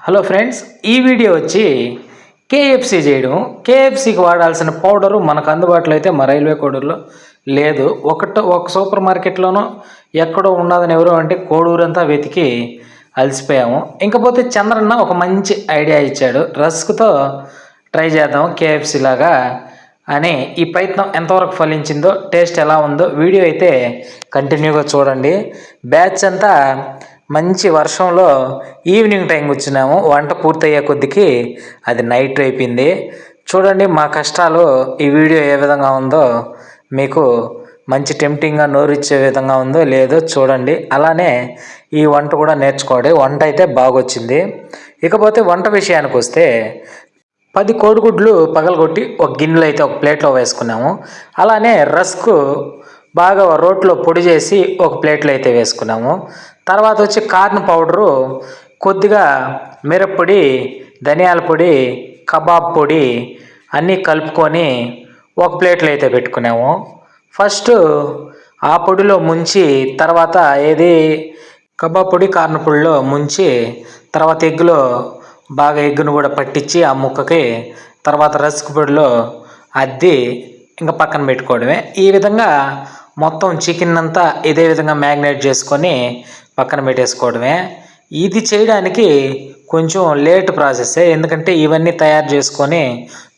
Hello friends, ఈ video వచ్చి KFC చేయడం. కేఎఫ్సికి వాడాల్సిన పౌడరు మనకు అందుబాటులో అయితే మా రైల్వే కోడూరులో లేదు. ఒక సూపర్ మార్కెట్లోనో ఎక్కడో ఉన్నదని ఎవరో అంటే కోడూరంతా వెతికి అలసిపోయాము. ఇంకపోతే చంద్రన్న ఒక మంచి ఐడియా ఇచ్చాడు, రస్క్తో ట్రై చేద్దాం కేఎఫ్సి లాగా అని. ఈ ప్రయత్నం ఎంతవరకు ఫలించిందో, టేస్ట్ ఎలా ఉందో వీడియో అయితే కంటిన్యూగా చూడండి. బ్యాచ్ అంతా మంచి వర్షంలో ఈవినింగ్ టైం వచ్చినాము. వంట పూర్తయ్యే కొద్దికి అది నైట్ అయిపోయింది. చూడండి మా కష్టాలు. ఈ వీడియో ఏ విధంగా ఉందో, మీకు మంచి టెంప్టింగ్గా నోరిచ్చే విధంగా ఉందో లేదో చూడండి. అలానే ఈ వంట కూడా నేర్చుకోండి. వంట అయితే బాగొచ్చింది. ఇకపోతే వంట విషయానికి వస్తే 10 కోడిగుడ్లు పగలగొట్టి ఒక గిన్నెలో అయితే ఒక ప్లేట్లో వేసుకున్నాము. అలానే రస్క్ బాగా రోట్లో పొడి చేసి ఒక ప్లేట్లో అయితే వేసుకున్నాము. తర్వాత వచ్చి కార్న్ పౌడరు, కొద్దిగా మిరప్పొడి, ధనియాల పొడి, కబాబ్ పొడి అన్నీ కలుపుకొని ఒక ప్లేట్లో అయితే పెట్టుకున్నాము. ఫస్ట్ ఆ పొడిలో ముంచి, తర్వాత కబాబ్ పొడి కార్న్ పొడిలో ముంచి, తర్వాత ఎగ్గులో బాగా ఎగ్గును కూడా పట్టించి ఆ ముక్కకి, తర్వాత రస్క్ పొడిలో అద్ది ఇంకా పక్కన పెట్టుకోవడమే. ఈ విధంగా మొత్తం చికెన్ అంతా ఇదే విధంగా మ్యాగ్నేట్ చేసుకొని పక్కన పెట్టేసుకోవడమే. ఇది చేయడానికి కొంచెం లేట్ ప్రాసెస్సే, ఎందుకంటే ఇవన్నీ తయారు చేసుకొని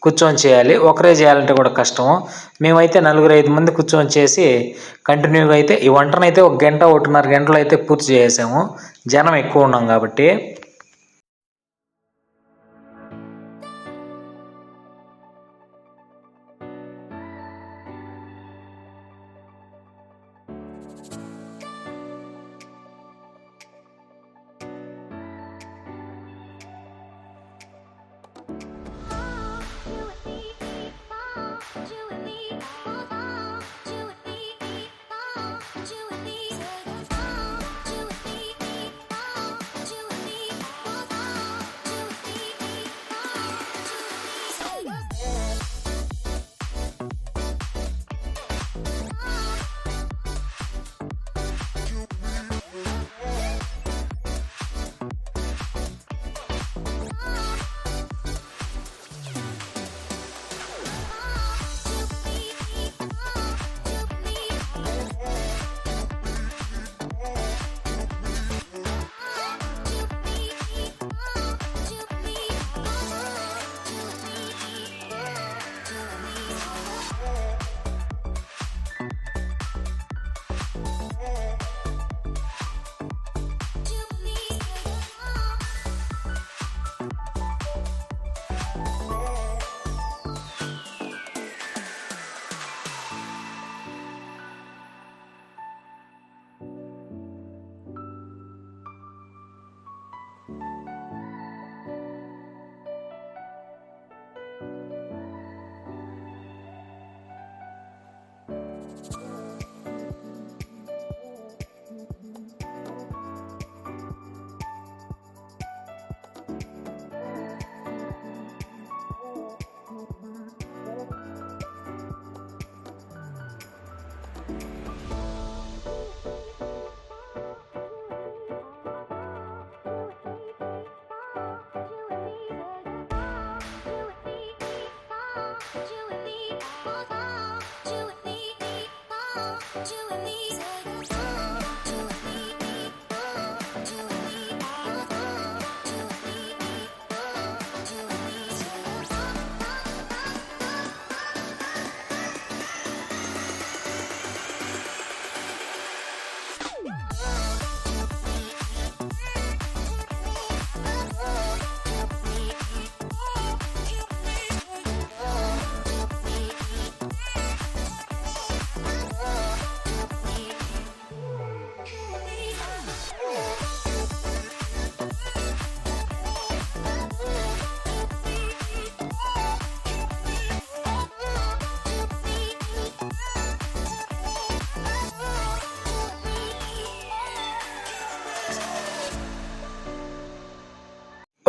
కూర్చొని చేయాలి. ఒకరే చేయాలంటే కూడా కష్టం. మేమైతే 4-5 మంది కూర్చొని చేసి కంటిన్యూగా అయితే ఈ వంటనైతే 1 గంట 1.5 గంటలు అయితే పూర్తి చేసాము, జనం ఎక్కువ ఉన్నాం కాబట్టి.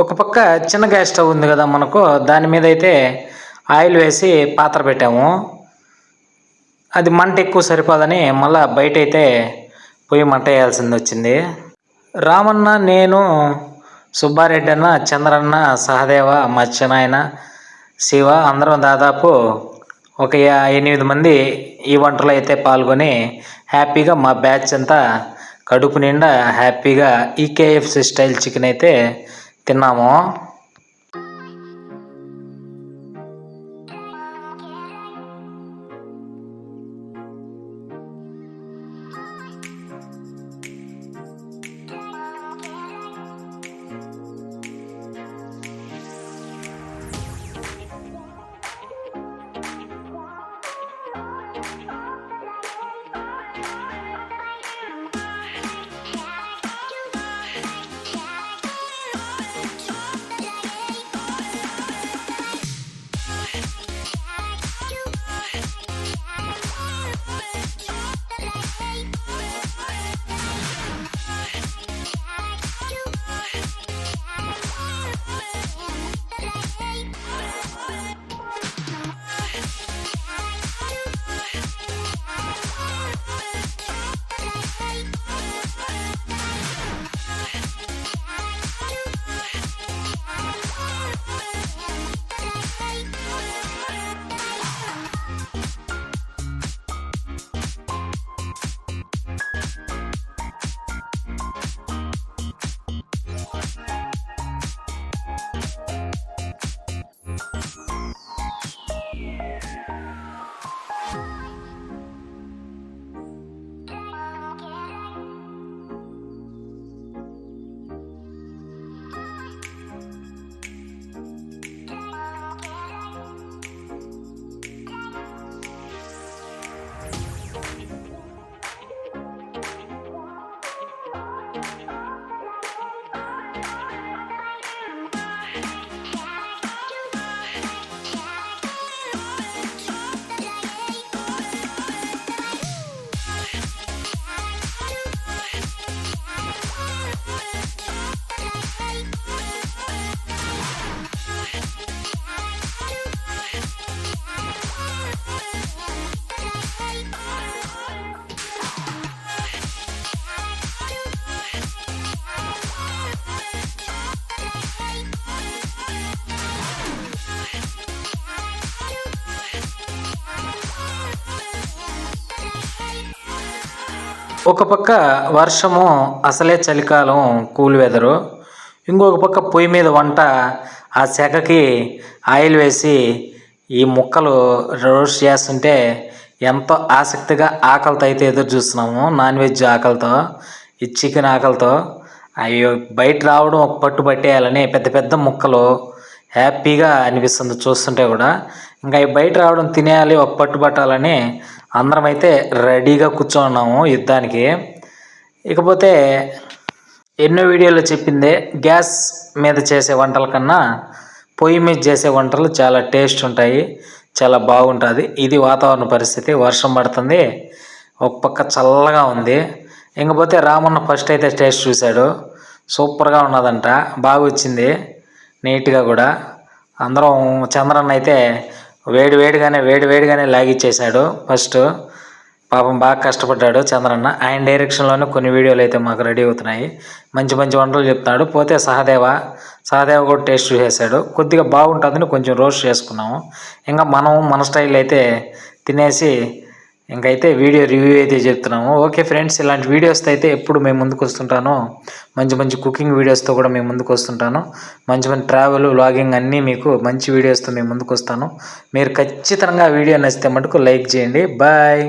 ఒక పక్క చిన్న గ్యాస్ స్టవ్ ఉంది కదా మనకు, దాని మీద అయితే ఆయిల్ వేసి పాత్ర పెట్టాము. అది మంట ఎక్కువ సరిపోదని మళ్ళీ బయట అయితే పొయ్యి మంట వేయాల్సింది వచ్చింది. రామన్న నేను సుబ్బారెడ్డి అన్న, చంద్రన్న, సహదేవ, మత్స్యనాయన, శివ అందరం దాదాపు ఒక 8 మంది ఈ వంటలో అయితే పాల్గొని హ్యాపీగా మా బ్యాచ్ అంతా కడుపు నిండా హ్యాపీగా ఈ కేఎఫ్సి స్టైల్ చికెన్ అయితే తిన్నాము. ఒక పక్క వర్షము, అసలే చలికాలం, కూల్ వెదరు. ఇంకొక పక్క పొయ్యి మీద వంట, ఆ సెగకి ఆయిల్ వేసి ఈ ముక్కలు రోస్ట్ చేస్తుంటే ఎంతో ఆసక్తిగా ఆకలితో అయితే ఎదురు చూస్తున్నాము. నాన్ వెజ్ ఆకలితో, ఈ చికెన్ ఆకలితో. అయ్యో బయట రావడం ఒక పట్టు పట్టేయాలని పెద్ద పెద్ద ముక్కలు హ్యాపీగా అనిపిస్తుంది చూస్తుంటే కూడా. ఇంకా ఈ బయట రావడం తినేయాలి, ఒక పట్టు పట్టాలని అందరం అయితే రెడీగా కూర్చోన్నాము యుద్ధానికి. ఇకపోతే ఎన్నో వీడియోలో చెప్పిందే, గ్యాస్ మీద చేసే వంటల కన్నా పొయ్యి మీద చేసే వంటలు చాలా టేస్ట్ ఉంటాయి, చాలా బాగుంటుంది. ఇది వాతావరణ పరిస్థితి, వర్షం పడుతుంది, ఒక పక్క చల్లగా ఉంది. ఇంకపోతే రామన్న ఫస్ట్ అయితే టేస్ట్ చూశాడు, సూపర్గా ఉన్నదంట, బాగా వచ్చింది నీట్గా కూడా. అందరం చంద్రన్న అయితే వేడివేడిగానే లాగిచ్చేసాడు ఫస్ట్. పాపం బాగా కష్టపడ్డాడు చంద్రన్న. ఆయన డైరెక్షన్లోనే కొన్ని వీడియోలు అయితే మాకు రెడీ అవుతున్నాయి. మంచి మంచి వంటలు చెప్తున్నాడు. పోతే సహదేవ కూడా టేస్ట్ చేశాడు, కొద్దిగా బాగుంటుందని కొంచెం రోస్ట్ చేసుకున్నాము. ఇంకా మనం మన స్టైల్ అయితే తినేసి ఇంకైతే వీడియో రివ్యూ అయితే చెప్తున్నాము. ఓకే ఫ్రెండ్స్, ఇలాంటి వీడియోస్తో అయితే ఎప్పుడు మేము ముందుకు వస్తుంటాను. మంచి మంచి కుకింగ్ వీడియోస్తో కూడా మేము ముందుకు వస్తుంటాను. మంచి మంచి ట్రావెల్, వ్లాగింగ్ అన్నీ మీకు మంచి వీడియోస్తో మేము ముందుకు వస్తాను. మీరు ఖచ్చితంగా వీడియో నచ్చితే మటుకు లైక్ చేయండి. బాయ్.